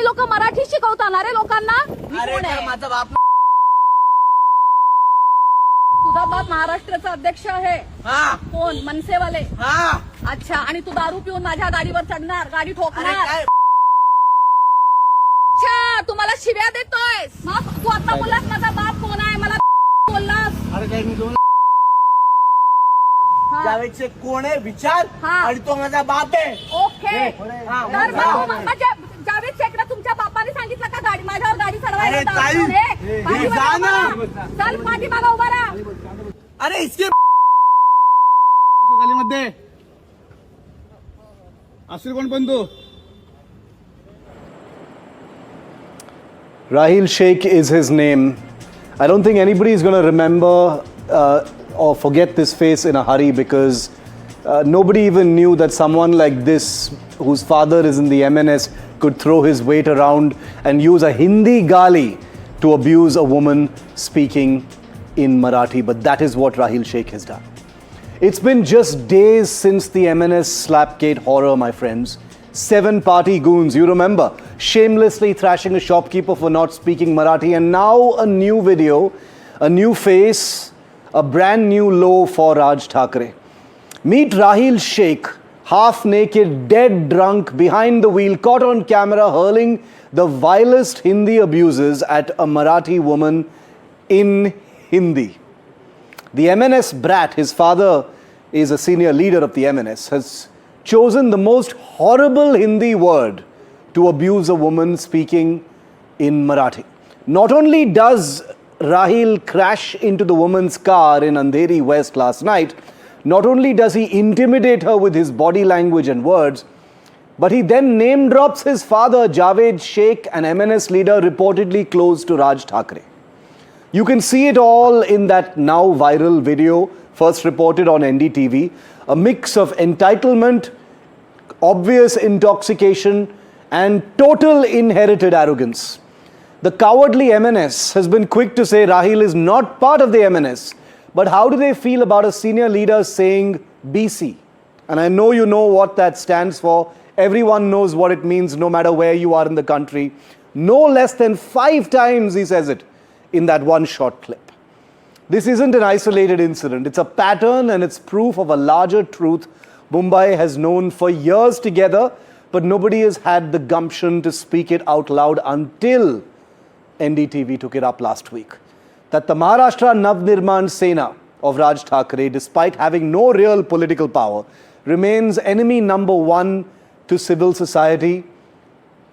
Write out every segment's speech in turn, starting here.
लोक मराठी शिकवताना रे लोकांना. माझा बाप तुझा बाप महाराष्ट्राचा अध्यक्ष आहे. कोण? मनसेवाले. अच्छा. आणि तू दारू पिऊन माझ्या गाडीवर चढणार, गाडी ठोकणार. अच्छा, तू मला शिव्या देतोय. मग तू आता बोललास माझा बाप कोण आहे, मला बोललास. अरे काय मी दोन जावेदचे कोण आहे विचार आणि तो माझा बाप आहे. ओके. तर म्हणजे जावेद शेखला तुमच्या बापाने सांगितलं का गाडी माझ्यावर गाडी चढवायला? चल पाठीमागा उभा राहा. अरे इसके मध्ये असेल कोण पण तू? Rahil Shaikh is his name. I don't think anybody is going to remember or forget this face in a hurry because nobody even knew that someone like this, whose father is in the MNS, could throw his weight around and use a Hindi gali to abuse a woman speaking in Marathi. But that is what Rahil Shaikh has done. It's been just days since the MNS Slapgate horror, my friends. 7 party goons, you remember, shamelessly thrashing a shopkeeper for not speaking Marathi, and now a new video, a new face, a brand new low for Raj Thakre. Meet Rahil Shaikh, half naked, dead drunk, behind the wheel, caught on camera hurling the vilest Hindi abuses at a Marathi woman in Hindi. The MNS Brat, his father is a senior leader of the MNS, has chosen the most horrible Hindi word to abuse a woman speaking in Marathi. Not only does Rahil crash into the woman's car in Andheri West last night, not only does he intimidate her with his body language and words, but he then name drops his father, Javed Sheikh, an MNS leader reportedly close to Raj Thakre. You can see it all in that now viral video, first reported on NDTV, a mix of entitlement, obvious intoxication, and total inherited arrogance. The cowardly MNS has been quick to say Rahil is not part of the MNS. But how do they feel about a senior leader saying BC? And I know you know what that stands for. Everyone knows what it means no matter where you are in the country. No less than 5 times he says it in that one short clip. This isn't an isolated incident. It's a pattern and it's proof of a larger truth Mumbai has known for years together, but nobody has had the gumption to speak it out loud until NDTV took it up last week. That the Maharashtra Navnirman Sena of Raj Thakre, despite having no real political power, remains enemy number 1 to civil society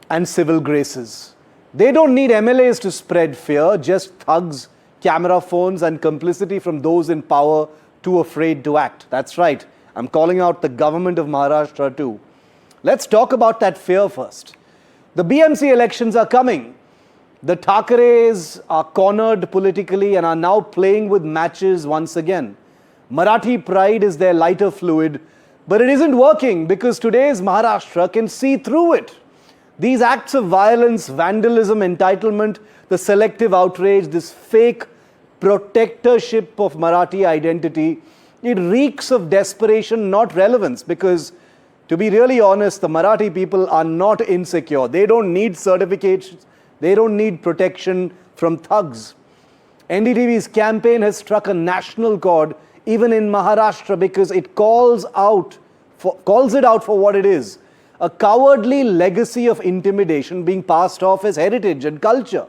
and civil graces. They don't need MLAs to spread fear, just thugs, camera phones and complicity from those in power too afraid to act. That's right. I'm calling out the government of Maharashtra too. Let's talk about that fear first. The BMC elections are coming. The Thakres are cornered politically and are now playing with matches once again. Marathi pride is their lighter fluid, but it isn't working because today's Maharashtra can see through it. These acts of violence, vandalism, entitlement, the selective outrage, this fake protectorship of Marathi identity, it reeks of desperation, not relevance, because to be really honest, the Marathi people are not insecure. They don't need certifications. They don't need protection from thugs. NDTV's campaign has struck a national chord even in Maharashtra because it calls it out for what it is. A cowardly legacy of intimidation being passed off as heritage and culture.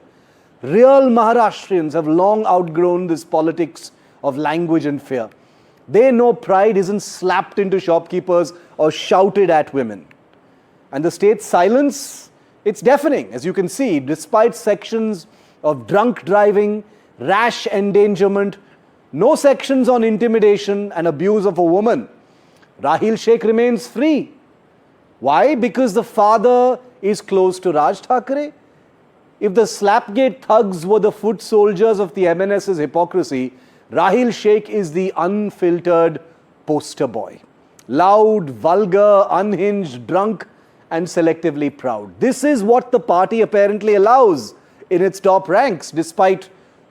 Real Maharashtrians have long outgrown this politics of language and fear. They know pride isn't slapped into shopkeepers or shouted at women. And the state's silence, it's deafening, as you can see, despite sections of drunk driving, rash endangerment, no sections on intimidation and abuse of a woman. Rahil Shaikh remains free. Why? Because the father is close to Raj Thakre. If the Slapgate thugs were the foot soldiers of the MNS's hypocrisy, Rahil Shaikh is the unfiltered poster boy. Loud, vulgar, unhinged, drunk, and selectively proud. This is what the party apparently allows in its top ranks, despite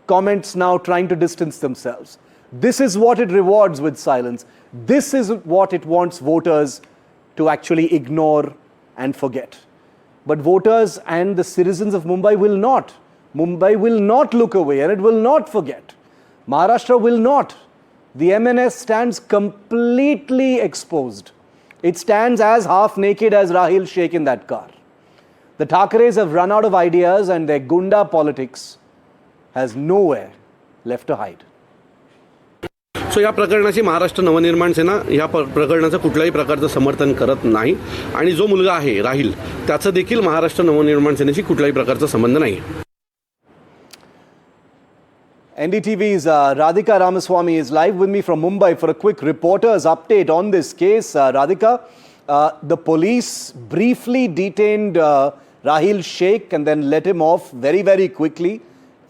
comments now trying to distance themselves. This is what it rewards with silence. This is what it wants voters to actually ignore and forget. But voters and the citizens of Mumbai will not. Mumbai will not look away and it will not forget. Maharashtra will not. The MNS stands completely exposed. It stands as half naked as Rahil Shaikh in that car. The Thackeray's have run out of ideas and their gunda politics has nowhere left to hide. सो या प्रकरणाची महाराष्ट्र नवनिर्माण सेना या प्रकरणाचं कुठल्याही प्रकारचं समर्थन करत नाही आणि जो मुलगा आहे राहिल त्याचं देखील महाराष्ट्र नवनिर्माण सेनेशी कुठल्याही प्रकारचा संबंध नाही. NDTV's Radhika Ramaswamy is live with me from Mumbai for a quick reporter's update on this case. Radhika, the police briefly detained Rahil Shaikh and then let him off very, very quickly.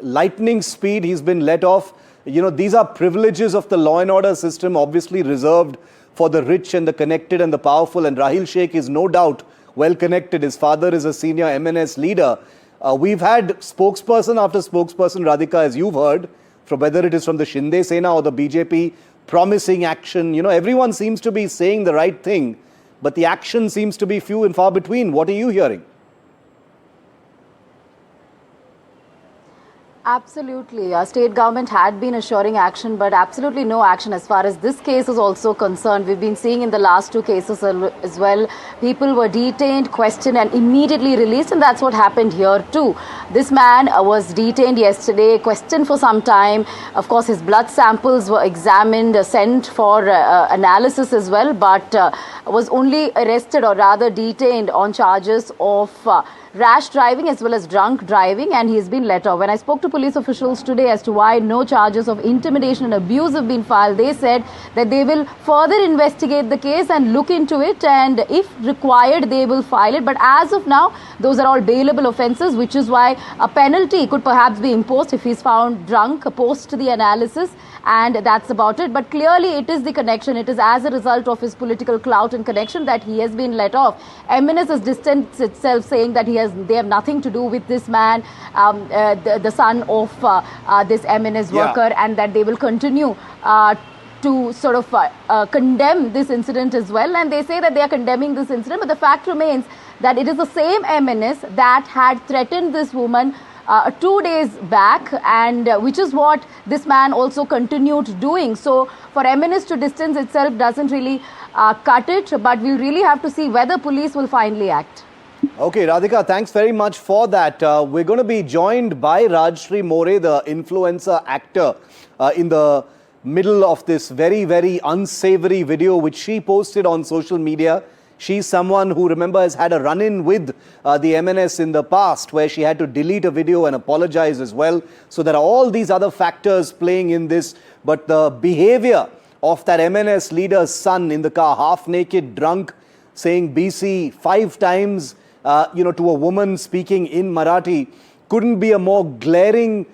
Lightning speed, he's been let off. You know, these are privileges of the law and order system, obviously reserved for the rich and the connected and the powerful. And Rahil Shaikh is no doubt well connected. His father is a senior MNS leader. We've had spokesperson after spokesperson, Radhika, as you've heard, from whether it is from the Shiv Sena or the BJP, promising action. You know, everyone seems to be saying the right thing, but the action seems to be few and far between. What are you hearing? Absolutely. State government had been assuring action, but absolutely no action as far as this case is also concerned. We've been seeing in the last two cases as well, people were detained, questioned and immediately released, and that's what happened here too. This man was detained yesterday, questioned for some time. Of course, his blood samples were examined, sent for analysis as well, but was only arrested or rather detained on charges of rash driving as well as drunk driving, and he's been let off. When I spoke to police officials today as to why no charges of intimidation and abuse have been filed, they said that they will further investigate the case and look into it, and if required they will file it. But as of now, those are all bailable offences, which is why a penalty could perhaps be imposed if he's found drunk post the analysis, and that's about it. But clearly it is the connection, it is as a result of his political clout and connection that he has been let off. MNS has distanced itself, saying that they have nothing to do with this man, the son of this MNS worker, and that they will continue to sort of condemn this incident as well. And they say that they are condemning this incident, but the fact remains that it is the same MNS that had threatened this woman 2 days back, and which is what this man also continued doing. So for MNS to distance itself doesn't really cut it, but we'll really have to see whether police will finally act. Okay, Radhika, thanks very much for that. We're going to be joined by Rajshree More, the influencer actor, in the middle of this very, very unsavory video which she posted on social media. She's someone who, remember, has had a run-in with the MNS in the past, where she had to delete a video and apologize as well. So there are all these other factors playing in this. But the behavior of that MNS leader's son in the car, half naked, drunk, saying BC 5 times, to a woman speaking in Marathi, couldn't be a more glaring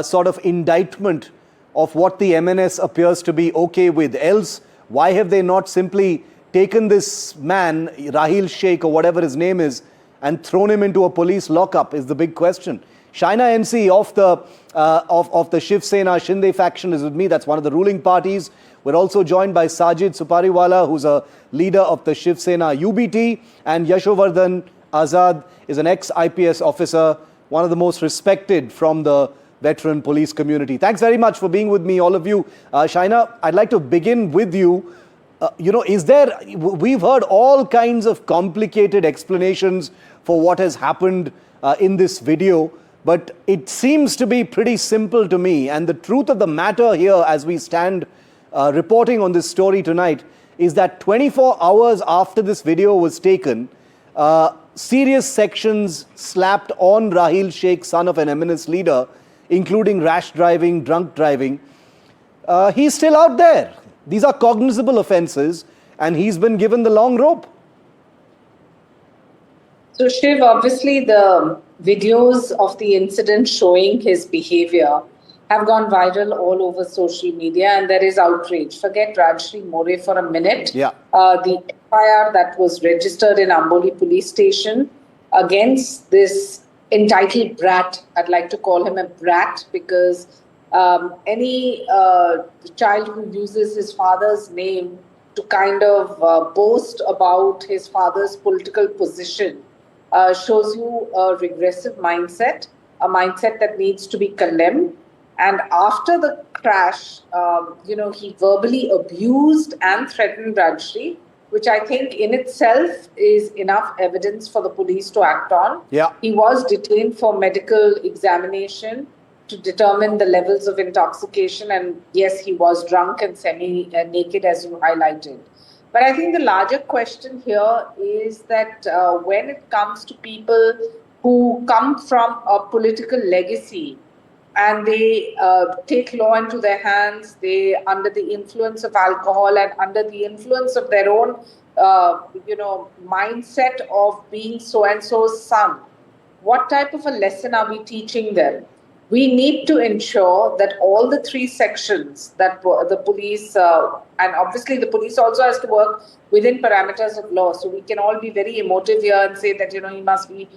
sort of indictment of what the MNS appears to be okay with. Else, why have they not simply taken this man, Rahil Shaikh or whatever his name is, and thrown him into a police lockup is the big question. Shaina NC of the Shiv Sena Shinde faction is with me. That's one of the ruling parties. We're also joined by Sajid Supariwala, who's a leader of the Shiv Sena UBT, and Yashovardhan Azad is an ex-IPS officer, one of the most respected from the veteran police community. Thanks very much for being with me, all of you. Shaina, I'd like to begin with you. We've heard all kinds of complicated explanations for what has happened in this video, but it seems to be pretty simple to me. And the truth of the matter here, as we stand reporting on this story tonight, is that 24 hours after this video was taken, serious sections slapped on Rahil Shaikh, son of an MNS leader, including rash driving, drunk driving. He's still out there. These are cognizable offences, and he's been given the long rope. So, Shiv, obviously the videos of the incident showing his behavior have gone viral all over social media, and there is outrage. Forget Rajshree More for a minute. Yeah. The FIR that was registered in Amboli police station against this entitled Brat, I'd like to call him a brat, because any child who uses his father's name to kind of boast about his father's political position shows you a regressive mindset, a mindset that needs to be condemned. And after the crash, he verbally abused and threatened Rajshree, which I think in itself is enough evidence for the police to act on. Yeah. He was detained for medical examination to determine the levels of intoxication. And yes, he was drunk and semi-naked, as you highlighted. But I think the larger question here is that when it comes to people who come from a political legacy and they take law into their hands, they under the influence of alcohol and under the influence of their own, mindset of being so-and-so's son, what type of a lesson are we teaching them? We need to ensure that all the three sections that the police, and obviously the police also has to work within parameters of law. So we can all be very emotive here and say that, he must be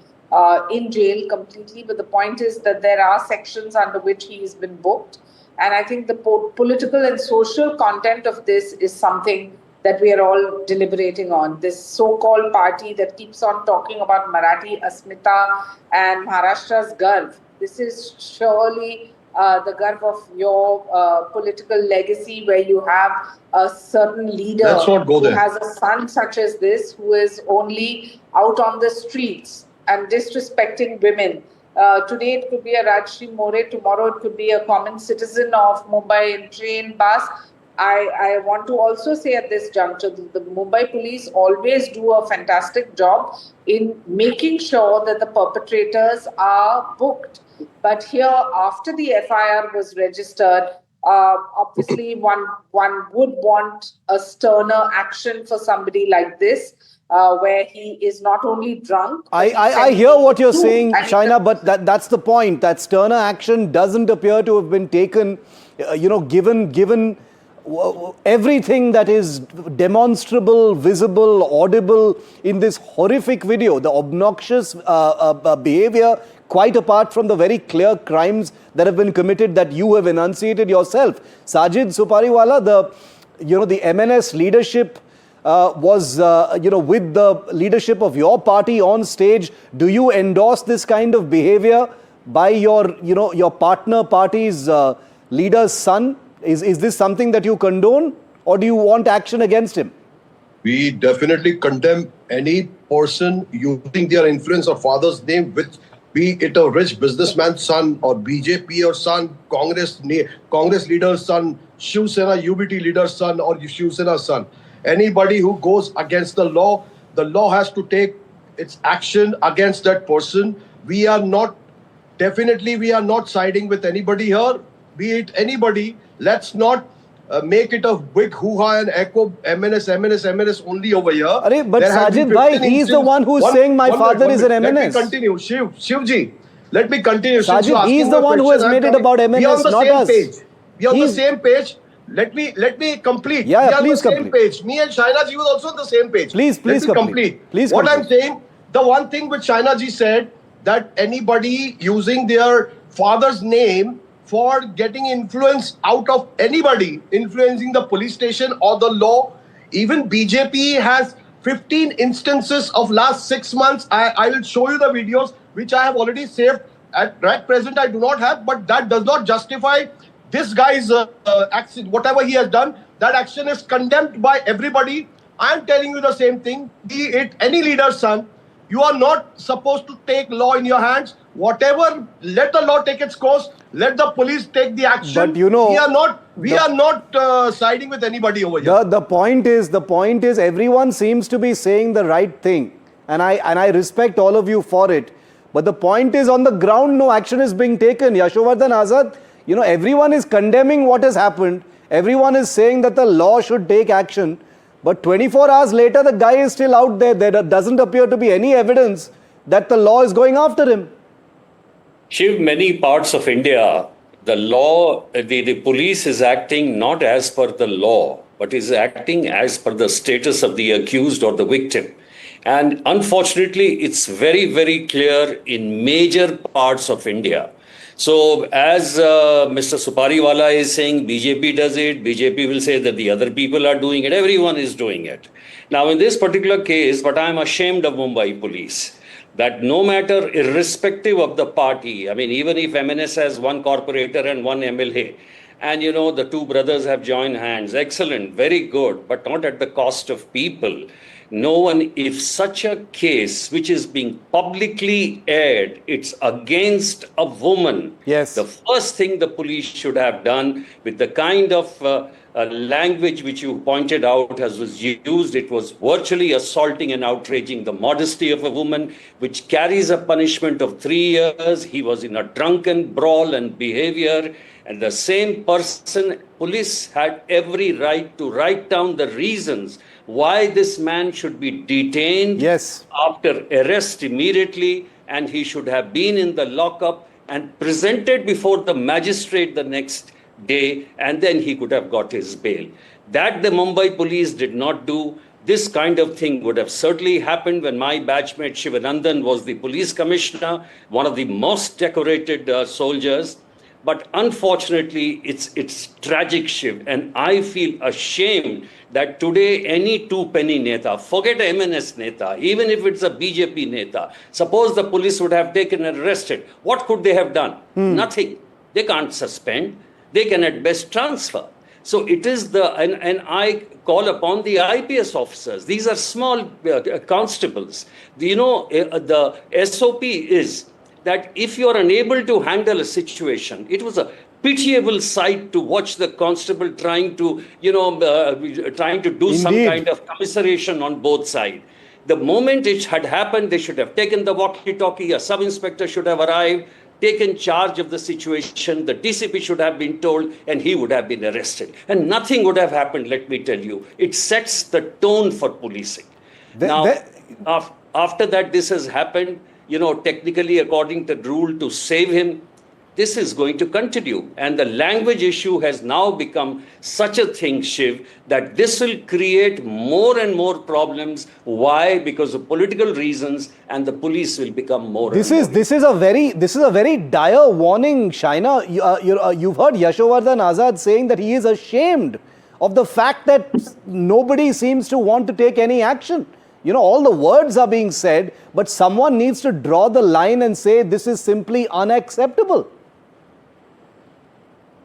in jail completely. But the point is that there are sections under which he has been booked. And I think the political and social content of this is something that we are all deliberating on. This so-called party that keeps on talking about Marathi Asmita and Maharashtra's Garv. This is surely the garb of your political legacy, where you have a certain leader who has a son such as this, who is only out on the streets and disrespecting women. Today it could be a Rajshree More, tomorrow it could be a common citizen of Mumbai in train, bus. I want to also say at this juncture that the Mumbai police always do a fantastic job in making sure that the perpetrators are booked. But here, after the FIR was registered, obviously one would want a sterner action for somebody like this, where he is not only drunk. I hear what you're saying, Shaina, but that's the point. That sterner action doesn't appear to have been taken, given everything that is demonstrable, visible, audible in this horrific video, the obnoxious behavior, quite apart from the very clear crimes that have been committed that you have enunciated yourself. Sajid, Supariwala, the MNS leadership was, with the leadership of your party on stage. Do you endorse this kind of behavior by your partner party's leader's son? Is this something that you condone, or do you want action against him? We definitely condemn any person using their influence or father's name, which be it a rich businessman's son or BJP or son, Congress leader's son, Shiv Sena UBT leader's son or Shiv Sena's son. Anybody who goes against the law has to take its action against that person. We are not siding with anybody here, be it anybody. Let's not make it a big hoo-ha and echo MNS only over here. But Sajid bhai, he's the one who's saying my father is an MNS. Let me continue. Shivji, let me continue. Sajid, he's the one who has made it about MNS, not us. We are on the same page. Let me complete. Yeah, we are on the please same page. Me and Shaina ji was also on the same page. Please complete. What I'm saying, the one thing which Shaina ji said, that anybody using their father's name for getting influence out of anybody, influencing the police station or the law. Even BJP has 15 instances of last 6 months. I will show you the videos, which I have already saved. At right present, I do not have, but that does not justify this guy's action. Whatever he has done, that action is condemned by everybody. I am telling you the same thing. Be it any leader's son, you are not supposed to take law in your hands. Whatever, let the law take its course. Let the police take the action. But we are not siding with anybody over here. The point is, everyone seems to be saying the right thing, and I respect all of you for it. But the point is, on the ground, no action is being taken. Yashovardhan, Azad, everyone is condemning what has happened. Everyone is saying that the law should take action. But 24 hours later, the guy is still out there. There doesn't appear to be any evidence that the law is going after him. Shiv, many parts of India, the law, the police is acting not as per the law, but is acting as per the status of the accused or the victim. And unfortunately, it's very, very clear in major parts of India. So as Mr. Supariwala is saying, BJP does it, BJP will say that the other people are doing it, everyone is doing it. Now, in this particular case, but I'm ashamed of Mumbai police. that no matter, irrespective of the party, I mean, even if MNS has one corporator and one MLA, and the two brothers have joined hands, excellent, very good, but not at the cost of people. No one, if such a case which is being publicly aired, it's against a woman. Yes. The first thing the police should have done, with the kind of language which you pointed out as was used, it was virtually assaulting and outraging the modesty of a woman, which carries a punishment of 3 years. He was in a drunken brawl and behavior. And the same person, police had every right to write down the reasons why this man should be detained after arrest immediately, and he should have been in the lockup and presented before the magistrate the next day, and then he could have got his bail. That the Mumbai police did not do. This kind of thing would have certainly happened when my batchmate Shivanandan was the police commissioner, one of the most decorated soldiers. But unfortunately, it's tragic, Shiv, and I feel ashamed that today any two-penny neta, forget MNS neta, even if it's a BJP neta, suppose the police would have taken and arrested, what could they have done? Nothing. They can't suspend. They can at best transfer. So it is and I call upon the IPS officers. These are small constables. The SOP is that if you are unable to handle a situation, it was a pitiable sight to watch the constable trying to do some kind of commiseration on both sides. The moment it had happened, they should have taken the walkie-talkie, a sub-inspector should have arrived, taken charge of the situation, the DCP should have been told, and he would have been arrested. And nothing would have happened, let me tell you. It sets the tone for policing. After that, this has happened, technically according to the rule, to save him, this is going to continue. And the language issue has now become such a thing, Shiv, that this will create more and more problems. Why? Because of political reasons, and the police will become more. This is a very dire warning, Shaina. You've heard Yashovardhan Azad saying that he is ashamed of the fact that nobody seems to want to take any action. All the words are being said, but someone needs to draw the line and say this is simply unacceptable.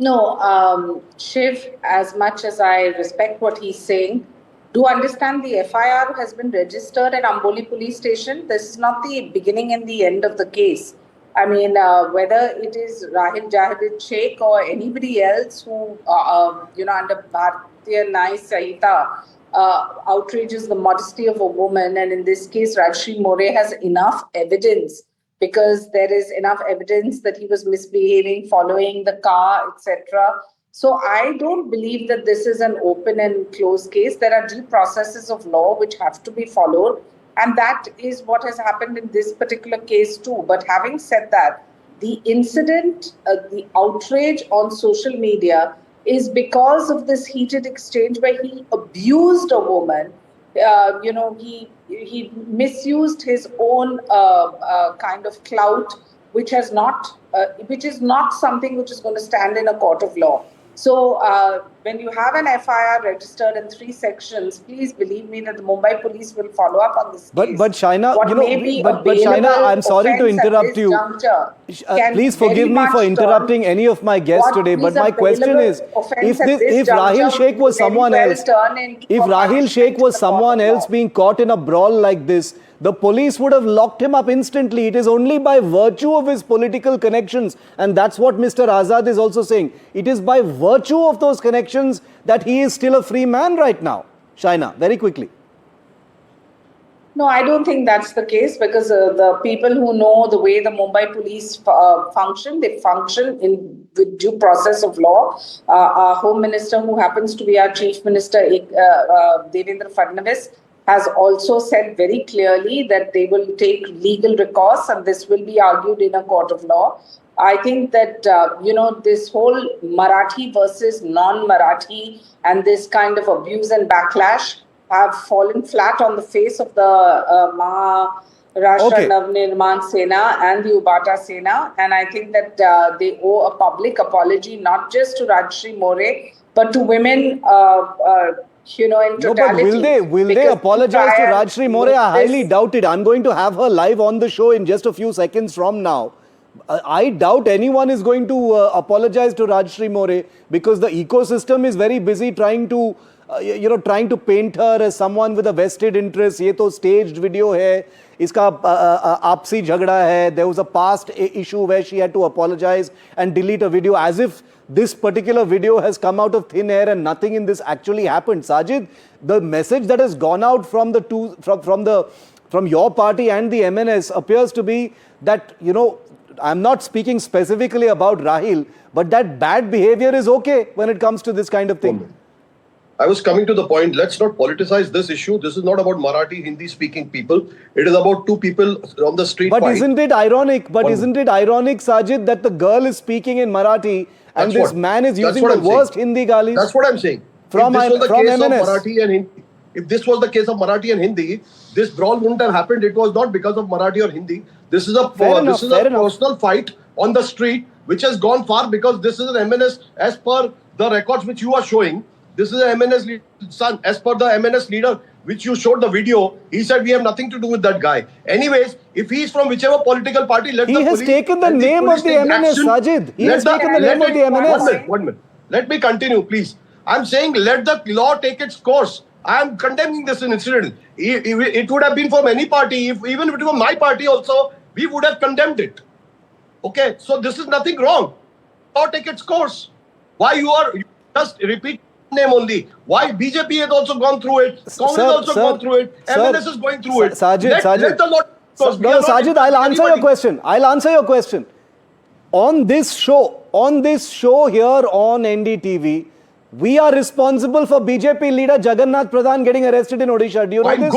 No, Shiv, as much as I respect what he's saying, do understand the FIR has been registered at Amboli police station. This is not the beginning and the end of the case. I mean, whether it is Rahil Shaikh or anybody else who, under Bharatiya Nyaya Sanhita, outrages the modesty of a woman, and in this case, Rajshree More has enough evidence, because there is enough evidence that he was misbehaving, following the car, etc. So I don't believe that this is an open and closed case. There are due processes of law which have to be followed, and that is what has happened in this particular case too. But having said that, the incident, the outrage on social media is because of this heated exchange where he abused a woman. He misused his own kind of clout, which is not something which is going to stand in a court of law. So when you have an FIR registered in 3 sections, please believe me that the Mumbai police will follow up on this case. But Shaina, Shaina, I'm sorry to interrupt you. Please forgive me for interrupting any of my guests today. But my question is, if Rahil Shaikh was someone else, being caught in a brawl like this, the police would have locked him up instantly. It is only by virtue of his political connections, and that's what Mr. Azad is also saying. It is by virtue of those connections that he is still a free man right now. Shaina, very quickly. No, I don't think that's the case, because the people who know the way the Mumbai police function, they function with due process of law. Our Home Minister, who happens to be our Chief Minister, Devendra Fadnavis, has also said very clearly that they will take legal recourse, and this will be argued in a court of law. I think that, this whole Marathi versus non-Marathi and this kind of abuse and backlash have fallen flat on the face of the Maharashtra Navnirman Sena and the Ubata Sena. And I think that they owe a public apology, not just to Rajshree More, but to women, in No, but totality. will they Because apologize to prior Rajshree More? with I highly this- doubt it. I'm going to have her live on the show in just a few seconds from now. I doubt anyone is going to apologize to Rajshree More because the ecosystem is very busy trying to, trying to paint her as someone with a vested interest. ये तो staged video है. इसका आपसी झगड़ा है. There was a past issue where she had to apologize and delete a video as if this particular video has come out of thin air and nothing in this actually happened. Sajid, the message that has gone out from the two, from your party and the MNS appears to be that, I'm not speaking specifically about Rahil, but that bad behavior is okay when it comes to this kind of thing. I was coming to the point. Let's not politicize this issue. This is not about Marathi, Hindi-speaking people. It is about two people on the street. But isn't it ironic? Isn't it ironic, Sajid, that the girl is speaking in Marathi and this man is using the worst Hindi galis? That's what I'm saying. From MNS. If this was the case of Marathi and Hindi, this brawl wouldn't have happened. It was not because of Marathi or Hindi. This is a personal fight on the street, which has gone far because this is an MNS, as per the records which you are showing. This is an MNS son, as per the MNS leader, which you showed the video. He said we have nothing to do with that guy. Anyways, if he is from whichever political party, let the police. He has taken the name of the MNS, Sajid. He has taken the name of the MNS. 1 minute. Let me continue, please. I'm saying let the law take its course. I am condemning this incident. It would have been from any party. Even if it was my party also, we would have condemned it. Okay, so this is nothing wrong. Law take its course. Why you just repeat name only? Why BJP has also gone through it? Congress has also gone through it. MNS is going through it. Sajid, let the law. Sajid, I'll answer your question. I'll answer your question. On this show here on NDTV, we are responsible for BJP leader Jagannath Pradhan getting arrested in Odisha. Do you know this?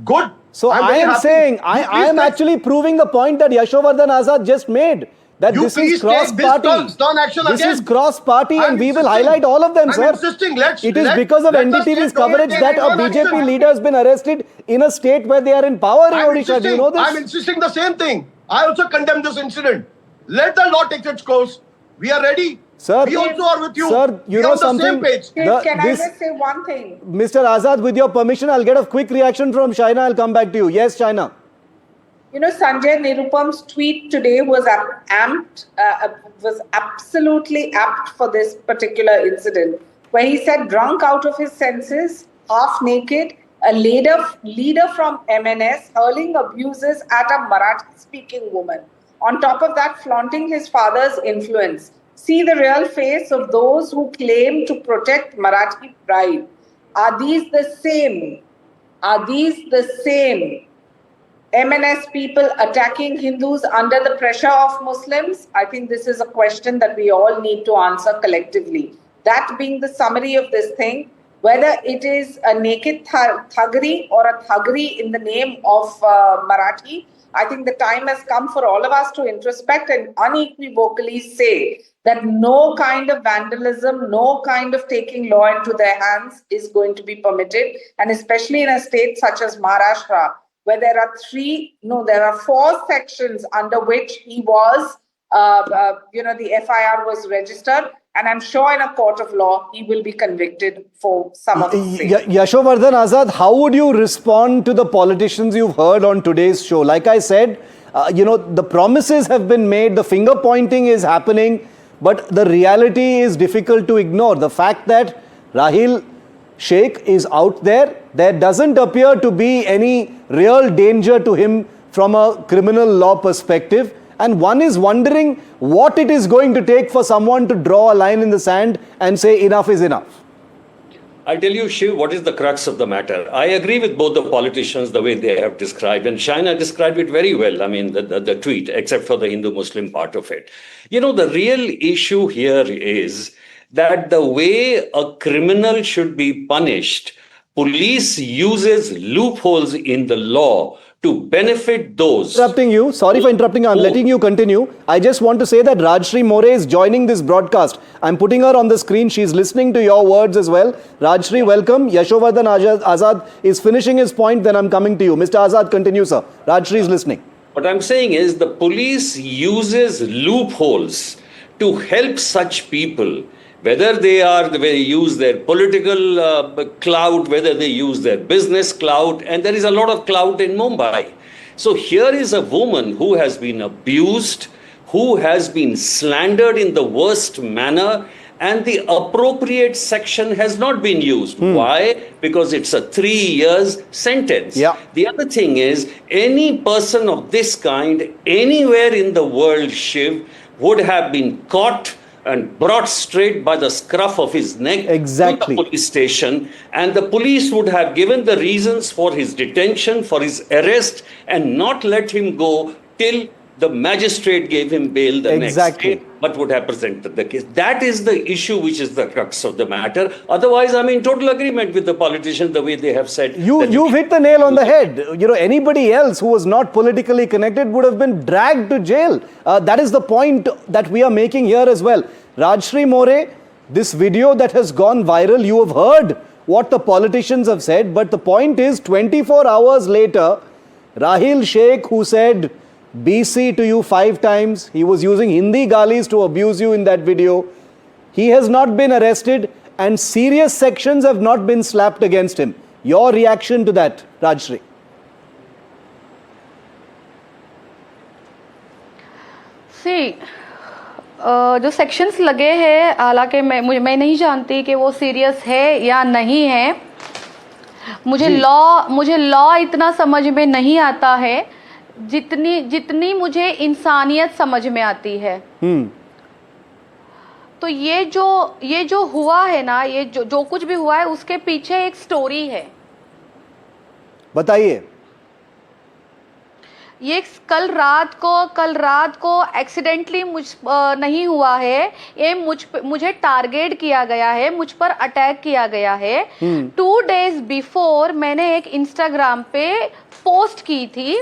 Good. So I am saying, I am actually proving the point that Yashovardhan Azad just made. That this is cross-party. This is cross-party and we will highlight all of them, sir. It is because of NDTV's coverage that a BJP leader has been arrested in a state where they are in power in Odisha. Do you know this? I'm insisting the same thing. I also condemn this incident. Let the law take its course. We are ready. Sir, we also are with you. Sir, you know something? Can I just say one thing? Mr. Azad, with your permission, I'll get a quick reaction from Shaina. I'll come back to you. Yes, Shaina. Sanjay Nirupam's tweet today was was absolutely apt for this particular incident, where he said, drunk out of his senses, half naked, a leader from MNS hurling abuses at a Marathi-speaking woman. On top of that, flaunting his father's influence. See the real face of those who claim to protect Marathi pride. Are these the same? MNS people attacking Hindus under the pressure of Muslims? I think this is a question that we all need to answer collectively. That being the summary of this thing, whether it is a naked thuggery or a thuggery in the name of Marathi, I think the time has come for all of us to introspect and unequivocally say that no kind of vandalism, no kind of taking law into their hands is going to be permitted. And especially in a state such as Maharashtra, where there are 4 sections under which he was, the FIR was registered. And I'm sure in a court of law, he will be convicted for some of the things. Yashovardhan Azad, how would you respond to the politicians you've heard on today's show? Like I said, the promises have been made, the finger pointing is happening, but the reality is difficult to ignore. The fact that Rahil Shaikh is out there doesn't appear to be any real danger to him from a criminal law perspective. And one is wondering what it is going to take for someone to draw a line in the sand and say enough is enough. I'll tell you, Shiv, what is the crux of the matter. I agree with both the politicians the way they have described, and Shaina described it very well. I mean, the tweet, except for the Hindu-Muslim part of it. The real issue here is that the way a criminal should be punished, police uses loopholes in the law to benefit those. Interrupting you. Sorry for interrupting you. I'm letting you continue. I just want to say that Rajshree More is joining this broadcast. I'm putting her on the screen. She's listening to your words as well. Rajshree, welcome. Yashovardhan Azad is finishing his point. Then I'm coming to you. Mr. Azad, continue, sir. Rajshree is listening. What I'm saying is the police uses loopholes to help such people whether they use their political clout, whether they use their business clout, and there is a lot of clout in Mumbai. So here is a woman who has been abused, who has been slandered in the worst manner, and the appropriate section has not been used. Why? Because it's a 3 years sentence. Yeah. The other thing is, any person of this kind anywhere in the world, Shiv, would have been caught and brought straight by the scruff of his neck Exactly. to the police station, and the police would have given the reasons for his detention, for his arrest, and not let him go till the magistrate gave him bail the Exactly. next day, but would have presented the case. That is the issue which is the crux of the matter. Otherwise, I'm in total agreement with the politicians, the way they have said. You've hit the nail on the head. You know, anybody else who was not politically connected would have been dragged to jail. That is the point that we are making here as well. Rajshree More, this video that has gone viral, you have heard what the politicians have said, but the point is 24 hours later, Rahil Shaikh, who said BC to you 5 times, he was using Hindi galis to abuse you in that video, he has not been arrested and serious sections have not been slapped against him. Your reaction to that, Rajshree? See, जो sections लगे हैं, हालांकि मैं नहीं जानती कि वो serious है या नहीं है. मुझे लॉ इतना समझ में नहीं आता है जितनी मुझे इंसानियत समझ में आती है. तो ये जो हुआ है ना, ये जो कुछ भी हुआ है, उसके पीछे एक स्टोरी है. बताइए. ये कल रात को एक्सीडेंटली नहीं हुआ है. ये मुझे टारगेट किया गया है, मुझ पर अटैक किया गया है. 2 days बिफोर मैंने एक इंस्टाग्राम पे पोस्ट की थी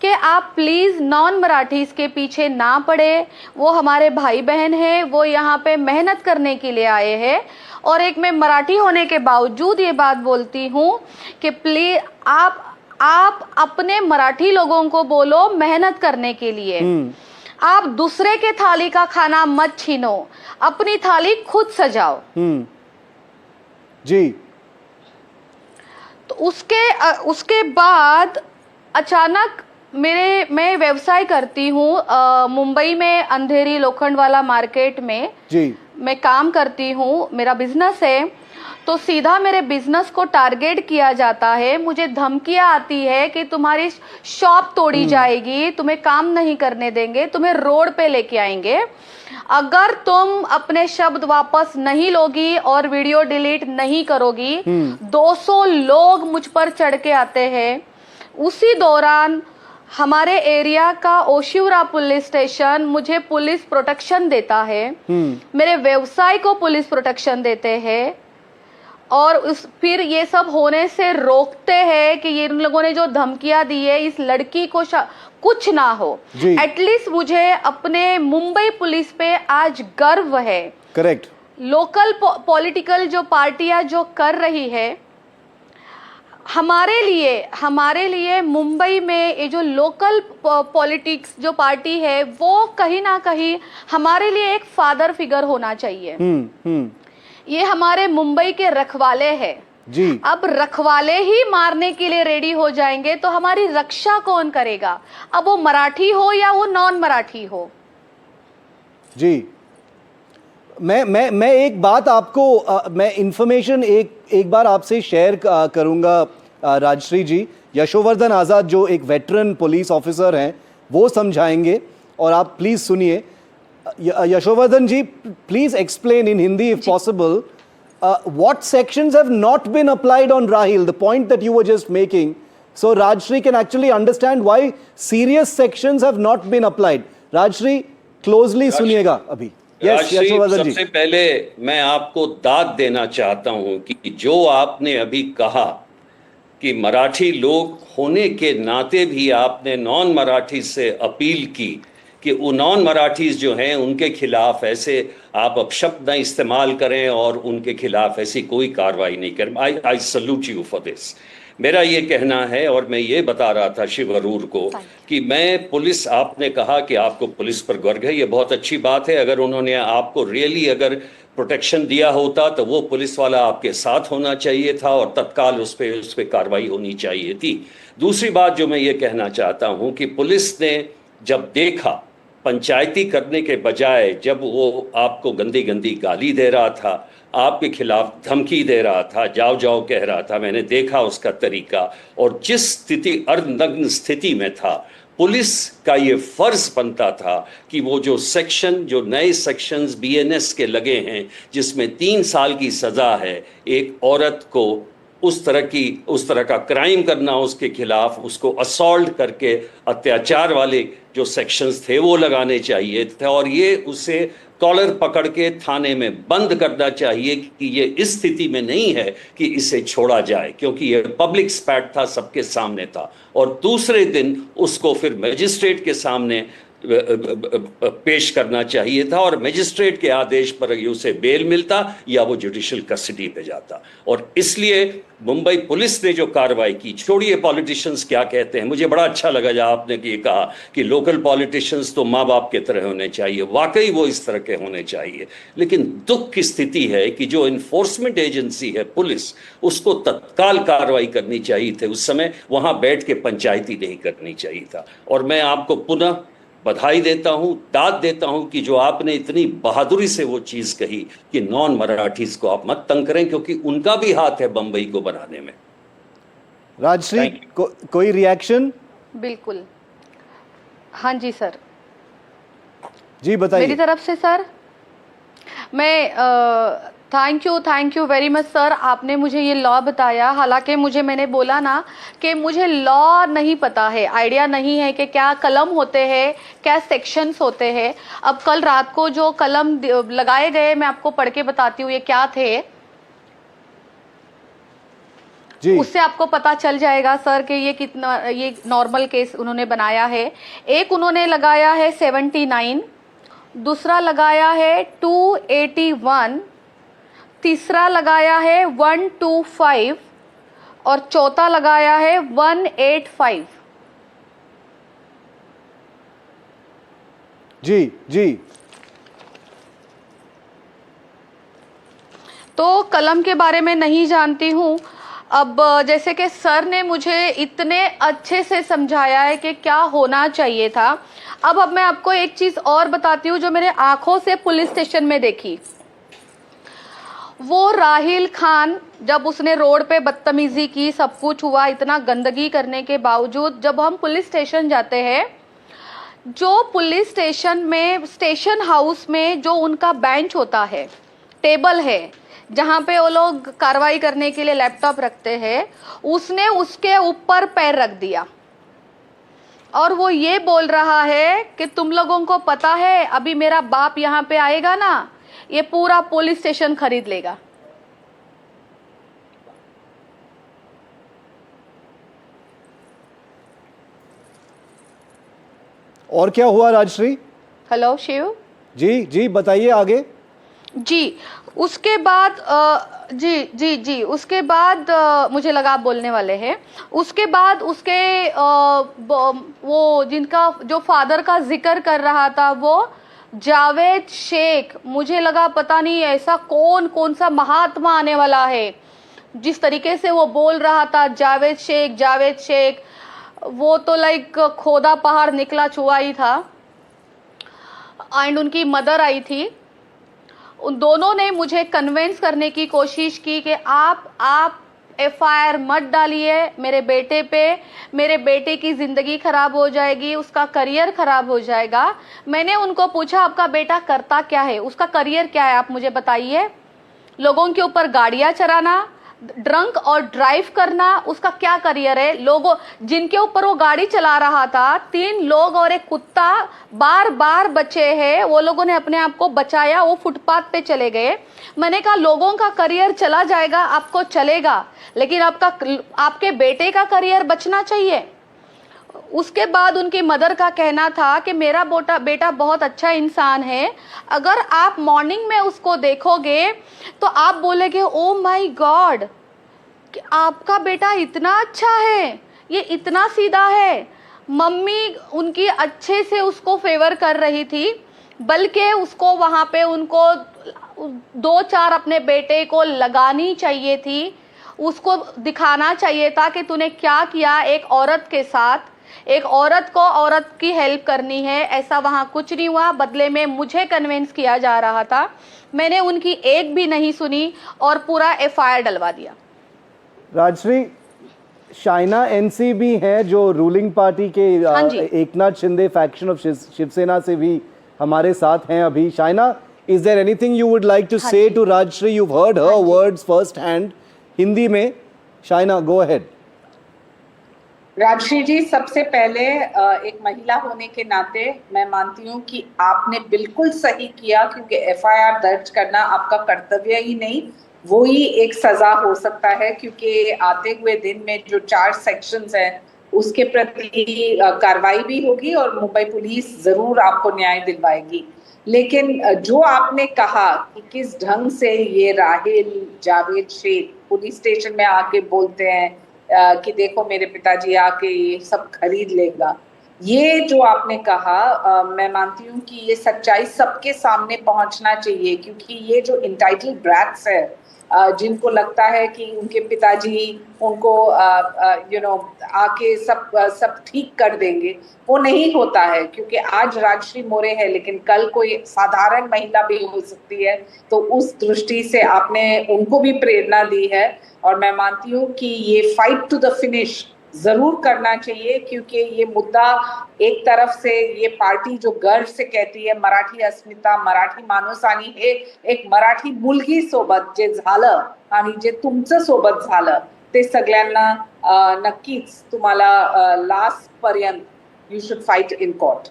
कि आप प्लीज नॉन मराठीज के पीछे ना पड़े. वो हमारे भाई बहन हैं, वो यहाँ पे मेहनत करने के लिए आए हैं. और एक मैं मराठी होने के बावजूद ये बात बोलती हूँ कि प्लीज आप अपने मराठी लोगों को बोलो मेहनत करने के लिए. आप दूसरे के थाली का खाना मत छीनो, अपनी थाली खुद सजाओ. जी. तो उसके बाद अचानक मैं व्यवसाय करती हूँ मुंबई में, अंधेरी लोखंड वाला मार्केट में जी मैं काम करती हूँ, मेरा बिजनेस है. तो सीधा मेरे बिजनेस को टारगेट किया जाता है. मुझे धमकियां आती है कि तुम्हारी शॉप तोड़ी जाएगी, तुम्हें काम नहीं करने देंगे, तुम्हें रोड पे लेके आएंगे, अगर तुम अपने शब्द वापस नहीं लोगी और वीडियो डिलीट नहीं करोगी. 200 लोग मुझ पर चढ़ के आते हैं. उसी दौरान हमारे एरिया का ओशिवरा पुलिस स्टेशन मुझे पुलिस प्रोटेक्शन देता है, मेरे व्यवसाय को पुलिस प्रोटेक्शन देते हैं, और फिर ये सब होने से रोकते हैं कि ये इन लोगों ने जो धमकियां दी है इस लड़की को कुछ ना हो. एटलीस्ट मुझे अपने मुंबई पुलिस पे आज गर्व है. करेक्ट. लोकल पॉलिटिकल जो पार्टियां जो कर रही है, हमारे लिए मुंबई में ये जो लोकल पॉलिटिक्स जो पार्टी है वो कहीं ना कहीं हमारे लिए एक फादर फिगर होना चाहिए. ये हमारे मुंबई के रखवाले हैं जी. अब रखवाले ही मारने के लिए रेडी हो जाएंगे तो हमारी रक्षा कौन करेगा? अब वो मराठी हो या वो नॉन मराठी हो. जी. मैं एक बात आपको मैं इंफॉर्मेशन एक बार आपसे शेयर करूंगा राजश्री जी. यशोवर्धन आजाद जो एक वेटरन पुलिस ऑफिसर हैं वो समझाएंगे और आप प्लीज सुनिए. Yashovardhan ji, please explain in Hindi if possible what sections have not been applied on Rahil, the point that you were just making, so Rajshree can actually understand why serious sections have not been applied. Rajshree, closely सुनिएगा अभी. Yes, Yashovardhan ji. सबसे पहले मैं आपको दाद देना चाहता हूं कि जो आपने अभी कहा कि मराठी लोग होने के नाते भी आपने नॉन मराठी से अपील की कि वो नॉन मराठीज जो हैं उनके खिलाफ ऐसे आप अपशब्द न इस्तेमाल करें और उनके खिलाफ ऐसी कोई कार्रवाई नहीं करें. I salute you for this. मेरा ये कहना है, और मैं ये बता रहा था शिव अरूर को कि मैं पुलिस, आपने कहा कि आपको पुलिस पर गर्व है, ये बहुत अच्छी बात है। अगर उन्होंने आपको रियली अगर प्रोटेक्शन दिया होता तो वो पुलिस वाला आपके साथ होना चाहिए था और तत्काल उस पर कार्रवाई होनी चाहिए थी। दूसरी बात जो मैं ये कहना चाहता हूं कि पुलिस ने जब देखा, पंचायती करने के बजाय जब वो आपको गंदी गंदी गाली दे रहा था, आपके खिलाफ धमकी दे रहा था, जाओ जाओ कह रहा था, मैंने देखा उसका तरीका, और जिस स्थिति, अर्धनग्न स्थिति में था, पुलिस का ये फर्ज बनता था कि वो जो सेक्शन, जो नए सेक्शंस BNS के लगे हैं जिसमें 3 साल की सजा है, एक औरत को उस तरह का क्राइम करना, उसके खिलाफ उसको असॉल्ट करके अत्याचार वाले जो सेक्शंस थे वो लगाने चाहिए थे, और ये उसे कॉलर पकड़ के थाने में बंद करना चाहिए कि ये इस स्थिति में नहीं है कि इसे छोड़ा जाए, क्योंकि ये पब्लिक स्पैट था, सबके सामने था। और दूसरे दिन उसको फिर मजिस्ट्रेट के सामने पेश करना चाहिए था, और मजिस्ट्रेट के आदेश पर उसे बेल मिलता या वो जुडिशियल कस्टडी पे जाता। और इसलिए मुंबई पुलिस ने जो कार्रवाई की, छोड़िए पॉलिटिशियंस क्या कहते हैं, मुझे बड़ा अच्छा लगा जब आपने ये कहा कि लोकल पॉलिटिशियंस तो माँ बाप के तरह होने चाहिए, वाकई वो इस तरह के होने चाहिए। लेकिन दुख की स्थिति है कि जो इन्फोर्समेंट एजेंसी है पुलिस, उसको तत्काल कार्रवाई करनी चाहिए थी उस समय, वहां बैठ के पंचायती नहीं करनी चाहिए था। और मैं आपको पुनः बधाई देता हूं, दाद देता हूं कि जो आपने इतनी बहादुरी से वो चीज कही कि नॉन मराठीज को आप मत तंग करें, क्योंकि उनका भी हाथ है बंबई को बनाने में। राजश्री, कोई रिएक्शन? बिल्कुल, हाँ जी सर, जी बताइए। मेरी तरफ से सर, मैं thank you very much sir, आपने मुझे ये लॉ बताया। हालांकि मैंने बोला ना कि मुझे लॉ नहीं पता है, आइडिया नहीं है कि क्या कलम होते हैं, क्या सेक्शंस होते हैं। अब कल रात को जो कलम लगाए गए, मैं आपको पढ़ के बताती हूँ ये क्या थे जी। उससे आपको पता चल जाएगा सर कि ये कितना, ये नॉर्मल केस उन्होंने बनाया है। एक उन्होंने लगाया है 79, दूसरा लगाया है 281, तीसरा लगाया है 125 और चौथा लगाया है 185। जी जी, तो कलम के बारे में नहीं जानती हूँ। अब जैसे कि सर ने मुझे इतने अच्छे से समझाया है कि क्या होना चाहिए था। अब मैं आपको एक चीज और बताती हूँ जो मेरे आंखों से पुलिस स्टेशन में देखी। वो राहिल खान, जब उसने रोड पे बदतमीजी की, सब कुछ हुआ, इतना गंदगी करने के बावजूद जब हम पुलिस स्टेशन जाते हैं, जो पुलिस स्टेशन में, स्टेशन हाउस में जो उनका बेंच होता है, टेबल है जहां पे वो लोग कार्रवाई करने के लिए लैपटॉप रखते हैं, उसने उसके ऊपर पैर रख दिया और वो ये बोल रहा है कि तुम लोगों को पता है अभी मेरा बाप यहाँ पे आएगा ना, ये पूरा पुलिस स्टेशन खरीद लेगा। और क्या हुआ राजश्री? हेलो शिव जी जी, बताइए आगे। जी, उसके बाद जी उसके बाद मुझे लगा आप बोलने वाले हैं। उसके बाद उसके वो जिनका जो फादर का जिक्र कर रहा था, वो जावेद शेख, मुझे लगा पता नहीं ऐसा कौन सा महात्मा आने वाला है। जिस तरीके से वो बोल रहा था जावेद शेख, वो तो लाइक खोदा पहाड़ निकला चुआ ही था। एंड उनकी मदर आई थी, उन दोनों ने मुझे कन्विंस करने की कोशिश की कि आप FIR मत डालिए मेरे बेटे पे, मेरे बेटे की जिंदगी खराब हो जाएगी, उसका करियर खराब हो जाएगा। मैंने उनको पूछा आपका बेटा करता क्या है, उसका करियर क्या है, आप मुझे बताइए। लोगों के ऊपर गाड़ियां चलाना, ड्रंक और ड्राइव करना, उसका क्या करियर है। लोगों जिनके ऊपर वो गाड़ी चला रहा था, 3 लोग और एक कुत्ता बार बचे हैं, वो लोगों ने अपने आप को बचाया, वो फुटपाथ पे चले गए। मैंने कहा लोगों का करियर चला जाएगा, आपको चलेगा, लेकिन आपके बेटे का करियर बचना चाहिए। उसके बाद उनकी मदर का कहना था कि मेरा बेटा बहुत अच्छा इंसान है, अगर आप मॉर्निंग में उसको देखोगे तो आप बोलेगे ओ माय गॉड, कि आपका बेटा इतना अच्छा है, ये इतना सीधा है। मम्मी उनकी अच्छे से उसको फेवर कर रही थी, बल्कि उसको वहाँ पे उनको 2-4 अपने बेटे को लगानी चाहिए थी, उसको दिखाना चाहिए था कि तूने क्या किया एक औरत के साथ। एक औरत को औरत की हेल्प करनी है, ऐसा वहाँ कुछ नहीं हुआ। बदले में मुझे कन्विंस किया जा रहा था, मैंने उनकी एक भी नहीं सुनी और पूरा एफआईआर डलवा दिया। राजश्री, शाइना एनसी भी हैं जो रूलिंग पार्टी के हाँ जी। एकनाथ शिंदे फैक्शन ऑफ शिवसेना से भी हमारे साथ हैं अभी। Shaina, is there anything you would like to say to Rajshree? You heard her words first hand Hindi में। Shaina, go ahead. राजश्री जी, सबसे पहले एक महिला होने के नाते मैं मानती हूँ कि आपने बिल्कुल सही किया, क्योंकि एफआईआर दर्ज करना आपका कर्तव्य ही नहीं, वो ही एक सजा हो सकता है, क्योंकि आते हुए दिन में जो 4 सेक्शंस हैं उसके प्रति कार्रवाई भी होगी और मुंबई पुलिस जरूर आपको न्याय दिलवाएगी। लेकिन जो आपने कहा कि किस ढंग से ये राहिल जावेद शेख पुलिस स्टेशन में आके बोलते हैं कि देखो मेरे पिताजी आके ये सब खरीद लेगा, ये जो आपने कहा मैं मानती हूँ कि ये सच्चाई सबके सामने पहुंचना चाहिए, क्योंकि ये जो इंटाइटल्ड ब्रैट्स है जिनको लगता है कि उनके पिताजी उनको आके सब ठीक कर देंगे, वो नहीं होता है। क्योंकि आज राजश्री मोरे है, लेकिन कल कोई साधारण महिला भी हो सकती है। तो उस दृष्टि से आपने उनको भी प्रेरणा दी है और मैं मानती हूँ कि ये फाइट टू द फिनिश जरूर करना चाहिए, क्योंकि ये मुद्दा एक तरफ से ये पार्टी जो गर्व से कहती है मराठी अस्मिता, मराठी माणूस आणि हे एक मराठी मुलगी सोबत जे झालं आणि जे तुमचं सोबत झालं ते सगळ्यांना नक्कीच तुम्हाला लास्ट पर्यंत you should fight in court.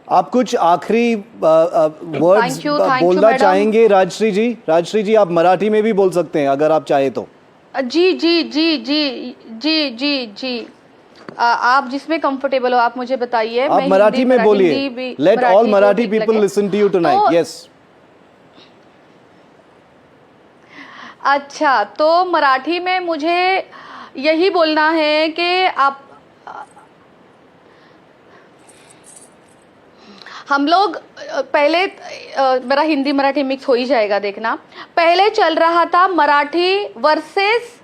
आप कुछ आखिरी वर्ड्स बोलना चाहेंगे राजश्री जी? राजश्री जी, आप मराठी में भी बोल सकते हैं अगर आप चाहे तो। जी जी जी जी जी जी जी आप जिसमें कंफर्टेबल हो आप मुझे बताइए। आप मराठी में बोलिए। Let all Marathi people listen to you tonight. Yes. अच्छा, तो मराठी में मुझे यही बोलना है कि आप हम लोग पहले मेरा हिंदी मराठी मिक्स हो ही जाएगा, देखना। पहले चल रहा था मराठी वर्सेस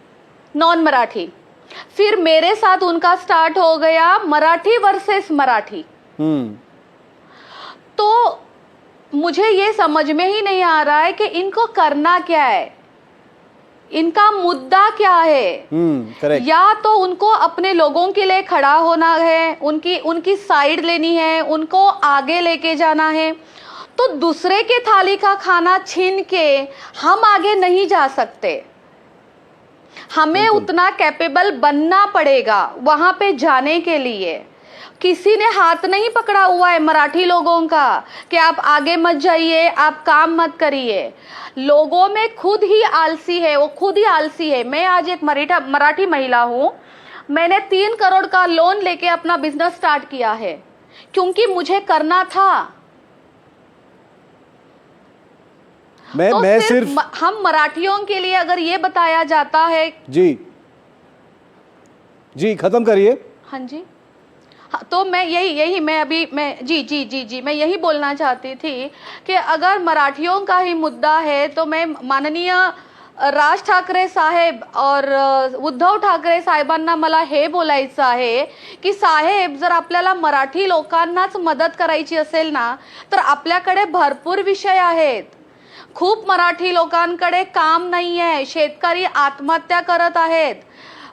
नॉन मराठी, फिर मेरे साथ उनका स्टार्ट हो गया मराठी वर्सेस मराठी। तो मुझे ये समझ में ही नहीं आ रहा है कि इनको करना क्या है, इनका मुद्दा क्या है। या तो उनको अपने लोगों के लिए खड़ा होना है, उनकी साइड लेनी है, उनको आगे लेके जाना है। तो दूसरे के थाली का खाना छीन के हम आगे नहीं जा सकते। हमें उतना कैपेबल बनना पड़ेगा वहां पे जाने के लिए। किसी ने हाथ नहीं पकड़ा हुआ है मराठी लोगों का कि आप आगे मत जाइए, आप काम मत करिए। लोगों में खुद ही आलसी है, वो खुद ही आलसी है। मैं आज एक मराठी महिला हूँ, मैंने 3 करोड़ का लोन लेके अपना बिजनेस स्टार्ट किया है, क्योंकि मुझे करना था। तो मैं सिर्फ हम मराठियों के लिए अगर ये बताया जाता है। जी खत्म करिए। हाँ जी, तो मैं यही मैं जी मैं यही बोलना चाहती थी कि अगर मराठियों का ही मुद्दा है तो मैं माननीय राज ठाकरे साहेब और उद्धव ठाकरे साहेबांना मला हे बोलायचं आहे की साहेब, जर आपल्याला मराठी लोकांनाच मदत करायची असेल ना तर आपल्याकडे भरपूर विषय आहेत। खूप मराठी लोकांकडे काम नाही आहे, शेतकरी आत्महत्या करत आहेत,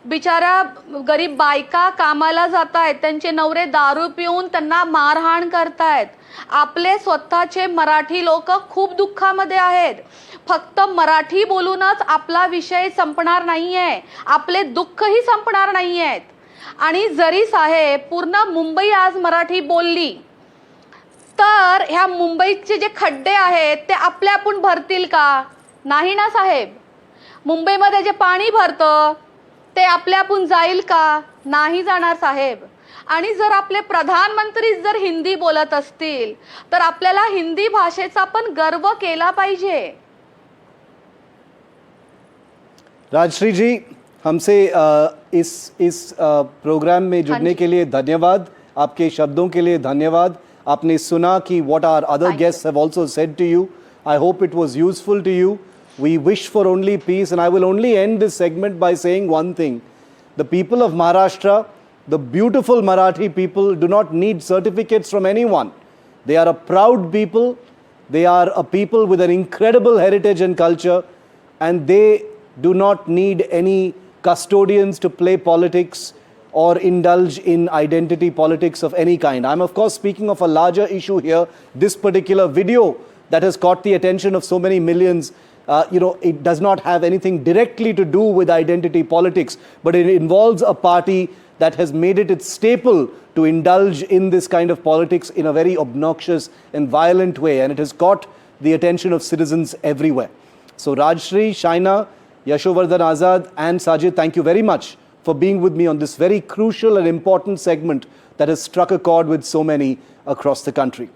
बिचारा गरीब बायका कामाला जात आहेत, त्यांचे नवरे दारू पिऊन त्यांना मारहाण करतायत। आपले स्वतःचे मराठी लोक खूप दुःखामध्ये आहेत। फक्त मराठी बोलूनच आपला विषय संपणार नाहीये, आपले दुःखही संपणार नाहीयेत। आणि जरी साहेब पूर्ण मुंबई आज मराठी बोलली तर ह्या मुंबईचे जे खड्डे आहेत ते आपले आपण भरतील का? नाही ना साहेब। मुंबईमध्ये जे पाणी भरतं ते आपल्या आपण जाईल का? नाही जाणार साहेब। आणि जर आपले प्रधानमंत्री जर हिंदी बोलत असतील तर आपल्याला हिंदी भाषेचा पण गर्व केला पाहिजे। राजश्री जी, हमसे इस प्रोग्राम में जुड़ने के लिए धन्यवाद, आपके शब्दों के लिए धन्यवाद. आपने सुना कि what our other guests have also said to you. I hope it was useful to you. We wish for only peace, and I will only end this segment by saying one thing. The people of Maharashtra, the beautiful Marathi people, do not need certificates from anyone. They are a proud people. They are a people with an incredible heritage and culture, and they do not need any custodians to play politics or indulge in identity politics of any kind. I'm of course speaking of a larger issue here. This particular video that has caught the attention of so many millions, it does not have anything directly to do with identity politics, but it involves a party that has made it its staple to indulge in this kind of politics in a very obnoxious and violent way, and it has caught the attention of citizens everywhere. So Rajshree, Shaina, Yashovardhan, Azad and Sajid, thank you very much for being with me on this very crucial and important segment that has struck a chord with so many across the country.